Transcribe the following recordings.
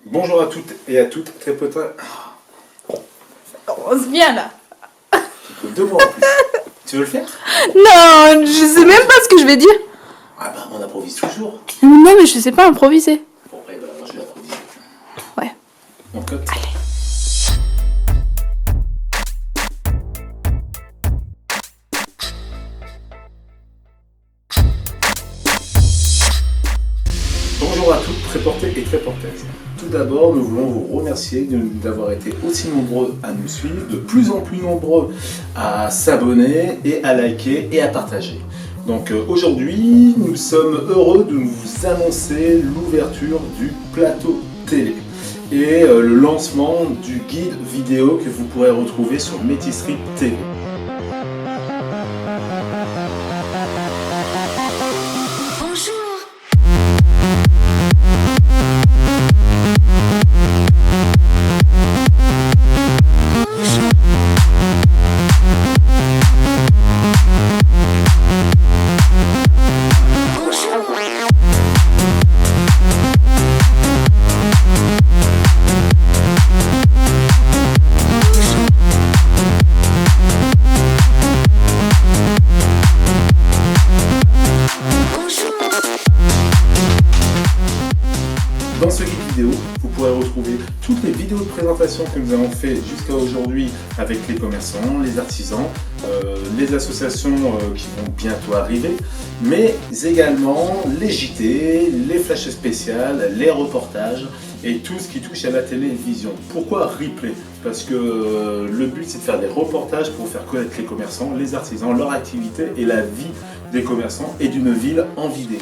Bonjour à toutes et à toutes, très potin. On se vient là. Il faut 2 mois en plus. Tu veux le faire? Non, je sais même pas ce que je vais dire. Ah bah on improvise toujours. Non, mais je sais pas improviser. Bon, eh ben moi je vais improviser. Ouais. On cote. Bonjour à toutes, très portées et très portaises. Tout d'abord, nous voulons vous remercier d'avoir été aussi nombreux à nous suivre, de plus en plus nombreux à s'abonner et à liker et à partager. Donc aujourd'hui, nous sommes heureux de vous annoncer l'ouverture du plateau télé et le lancement du guide vidéo que vous pourrez retrouver sur Métisserie TV. Dans ce guide vidéo, vous pourrez retrouver toutes les vidéos de présentation que nous avons fait jusqu'à aujourd'hui avec les commerçants, les artisans, les associations qui vont bientôt arriver, mais également les JT, les flashs spéciales, les reportages et tout ce qui touche à la télévision. Pourquoi replay? Parce que le but c'est de faire des reportages pour faire connaître les commerçants, les artisans, leur activité et la vie des commerçants et d'une ville en vidéo.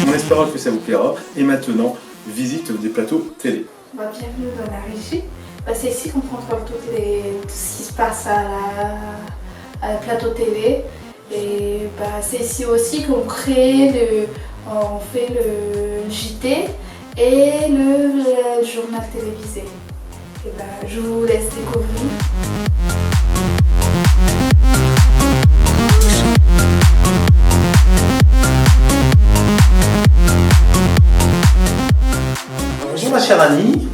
En espérant que ça vous plaira. Et maintenant, visite des plateaux télé. Bienvenue dans la régie. C'est ici qu'on contrôle tout ce qui se passe à la plateau télé. Et c'est ici aussi qu'on on fait le JT et le journal télévisé. Et je vous laisse découvrir. Bonjour ma chère Annie.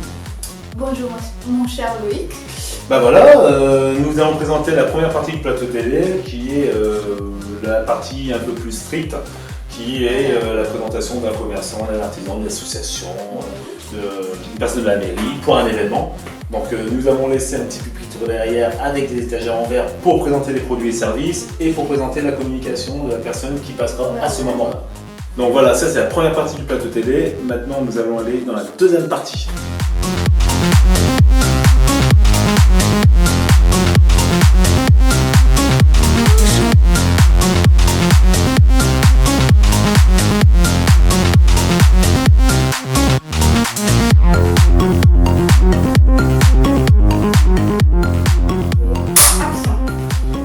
Bonjour mon cher Loïc. Voilà, nous allons présenter la première partie du plateau télé qui est la partie un peu plus stricte, qui est la présentation d'un commerçant, d'un artisan, d'une association, d'une personne de la mairie pour un événement. Donc nous avons laissé un petit pupitre derrière avec des étagères en verre pour présenter les produits et services et pour présenter la communication de la personne qui passera à ce moment-là. Donc voilà, ça c'est la première partie du plateau télé. Maintenant nous allons aller dans la deuxième partie.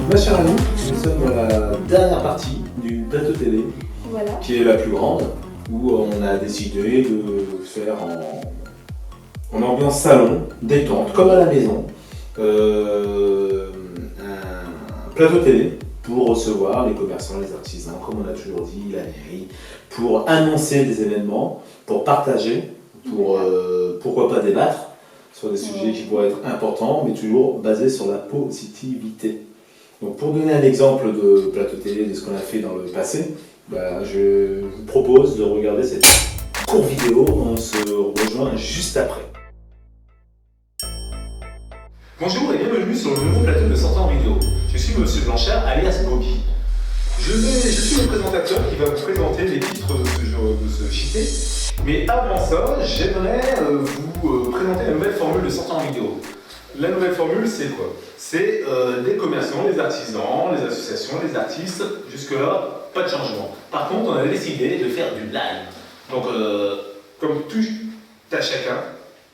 Ma chère Annie, nous sommes dans la dernière partie du plateau télé, Voilà. qui est la plus grande, où on a décidé de faire en ambiance salon, détente, comme à la maison, un plateau télé pour recevoir les commerçants, les artisans, comme on a toujours dit, la mairie, pour annoncer des événements, pour partager, pour pourquoi pas débattre sur des sujets qui pourraient être importants, mais toujours basés sur la positivité. Donc pour donner un exemple de plateau télé de ce qu'on a fait dans le passé, je vous propose de regarder cette courte vidéo, on se rejoint juste après. Bonjour et bienvenue sur le nouveau plateau de Sortant en vidéo. Je suis Monsieur Blanchard, alias Bobby. Je suis le présentateur qui va vous présenter les titres de ce JT. Mais avant ça, j'aimerais vous présenter la nouvelle formule de Sortant en vidéo. La nouvelle formule, c'est quoi? C'est des commerçants, les artisans, les associations, les artistes. Jusque-là, pas de changement. Par contre, on a décidé de faire du live. Donc, comme tout à chacun,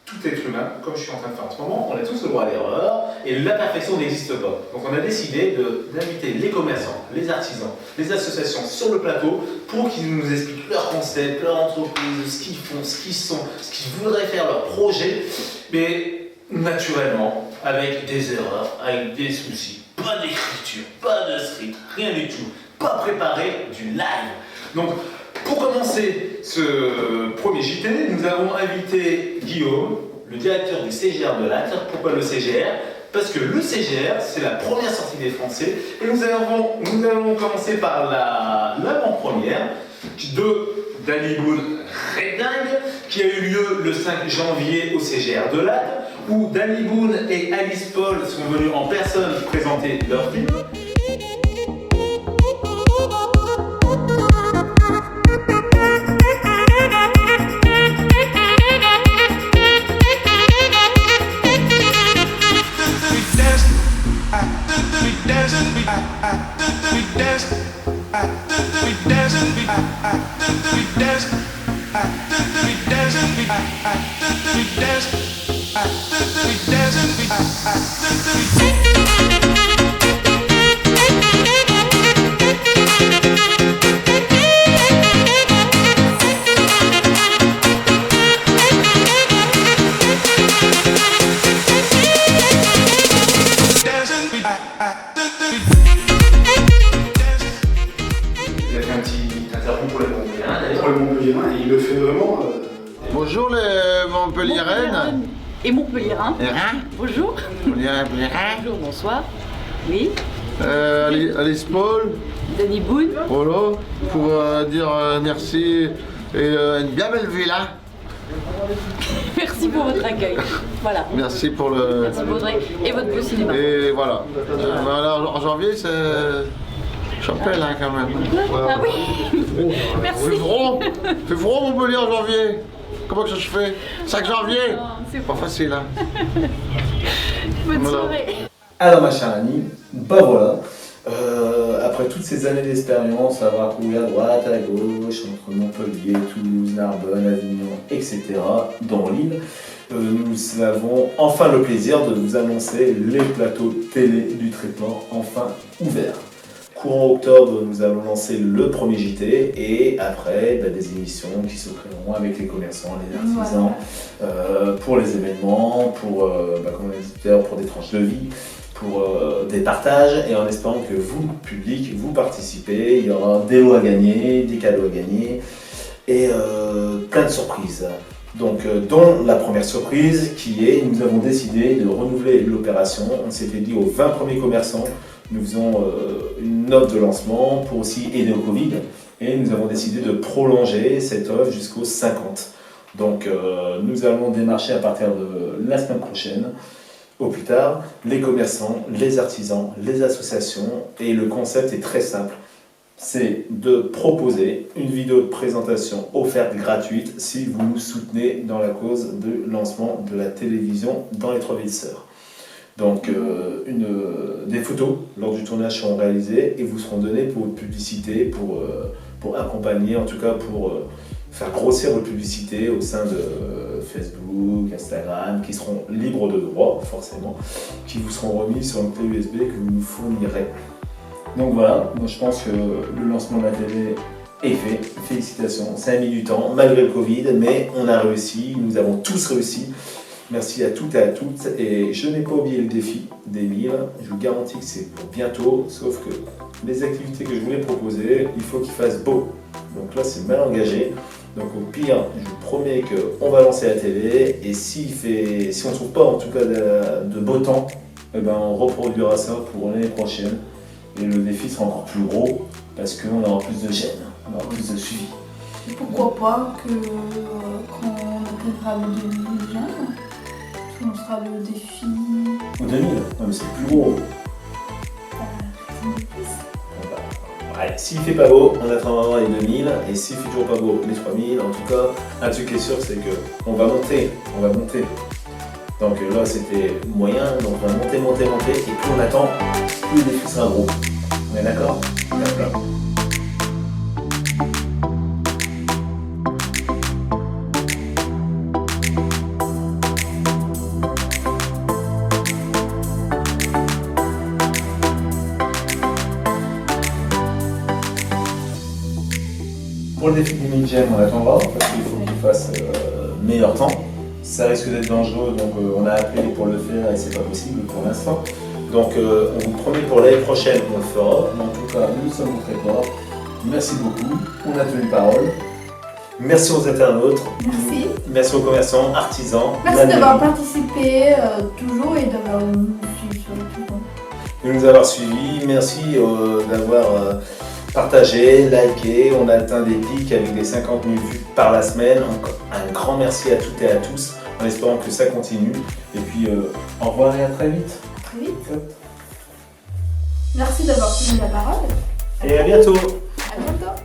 tout être humain, comme je suis en train de faire en ce moment, on a tous le droit à l'erreur et la perfection n'existe pas. Donc, on a décidé d'inviter les commerçants, les artisans, les associations sur le plateau pour qu'ils nous expliquent leurs concepts, leur entreprise, ce qu'ils font, ce qu'ils sont, ce qu'ils voudraient faire, leur projet. Mais naturellement, avec des erreurs, avec des soucis, pas pas d'écriture, pas de script, rien du tout. Pas préparé, du live. Donc, pour commencer ce premier JT, nous avons invité Guillaume, le directeur du CGR de Latte. Pourquoi le CGR? Parce que le CGR, c'est la première sortie des Français. Et nous allons commencer par l'avant-première de Danny Boone Red Dingue, qui a eu lieu le 5 janvier au CGR de Latte, où Danny Boone et Alice Paul sont venus en personne présenter leur film. Il le fait vraiment. Bonjour les Montpelliéraines. Et Montpelliérain. Bonjour. Bonjour, bonsoir. Oui. Alice Paul. Danny Boone. Voilà. Pour dire merci et une bien belle villa. Merci pour votre accueil. Voilà. Merci pour le. Merci pour votre accueil et votre beau cinéma. Et voilà. Alors, en janvier c'est. Champel hein, quand même. Ah oui. Merci. Fait froid Montpellier en janvier. Comment que ça se fait? 5 janvier. C'est pas facile hein. Bonne Voilà. soirée. Alors ma chère Annie, bah voilà. Après toutes ces années d'expérience, avoir couru à droite, à gauche, entre Montpellier, Toulouse, Narbonne, Avignon, etc., dans l'île, nous avons enfin le plaisir de vous annoncer les plateaux télé du traitement enfin ouverts. Courant octobre, nous allons lancer le premier JT et après des émissions qui se créeront avec les commerçants, les artisans, pour les événements, pour, comme on a dit tout à l'heure, pour des tranches de vie, pour des partages et en espérant que vous, public, vous participez. Il y aura des lots à gagner, des cadeaux à gagner et plein de surprises. Donc, dont la première surprise qui est, nous avons décidé de renouveler l'opération. On s'était dit aux 20 premiers commerçants, nous faisons une offre de lancement pour aussi aider au Covid et nous avons décidé de prolonger cette offre jusqu'aux 50. Donc nous allons démarcher à partir de la semaine prochaine, au plus tard, les commerçants, les artisans, les associations et le concept est très simple. C'est de proposer une vidéo de présentation offerte gratuite si vous nous soutenez dans la cause de lancement de la télévision dans les 3 villes sœurs. Donc des photos lors du tournage seront réalisées et vous seront données pour votre publicité, pour accompagner, en tout cas pour faire grossir votre publicité au sein de Facebook, Instagram, qui seront libres de droit forcément, qui vous seront remis sur une clé USB que vous nous fournirez. Donc voilà, moi je pense que le lancement de la télé est fait, félicitations, ça a mis du temps malgré le Covid, mais on a réussi, nous avons tous réussi. Merci à toutes et à toutes. Et je n'ai pas oublié le défi des 1000. Je vous garantis que c'est pour bientôt. Sauf que les activités que je voulais proposer, il faut qu'il fasse beau. Donc là, c'est mal engagé. Donc au pire, je vous promets qu'on va lancer la télé. Et si on ne trouve pas en tout cas de beau temps, eh ben, on reproduira ça pour l'année prochaine. Et le défi sera encore plus gros parce qu'on aura plus de gêne, on aura plus de suivi. Et pourquoi pas que quand on atteindra le 2020, on sera le défi. Au 2000, non mais c'est plus gros. Ouais, s'il fait pas beau, on attendra les 2000, et s'il fait toujours pas beau, les 3000, en tout cas, un truc qui est sûr, c'est qu'on va monter, Donc là, c'était moyen, donc on va monter, et plus on attend, plus le défi sera gros. On est d'accord? D'accord. Pour le défi du 1000 gemmes, on attendra parce qu'il faut qu'il fasse meilleur temps. Ça risque d'être dangereux, donc on a appelé pour le faire et c'est pas possible pour l'instant. Donc on vous promet pour l'année prochaine on le fera, mais en tout cas nous sommes très forts. Merci beaucoup, on a tenu parole. Merci aux internautes, Merci. merci aux commerçants, artisans. Merci d'avoir participé toujours et d'avoir suivi sur YouTube. De nous avoir suivis, merci d'avoir partagé, liké. On a atteint des pics avec des 50 000 vues par la semaine. Un grand merci à toutes et à tous, en espérant que ça continue. Et puis au revoir et à très vite. À très vite. Merci d'avoir tenu la parole. Et à bientôt. À bientôt.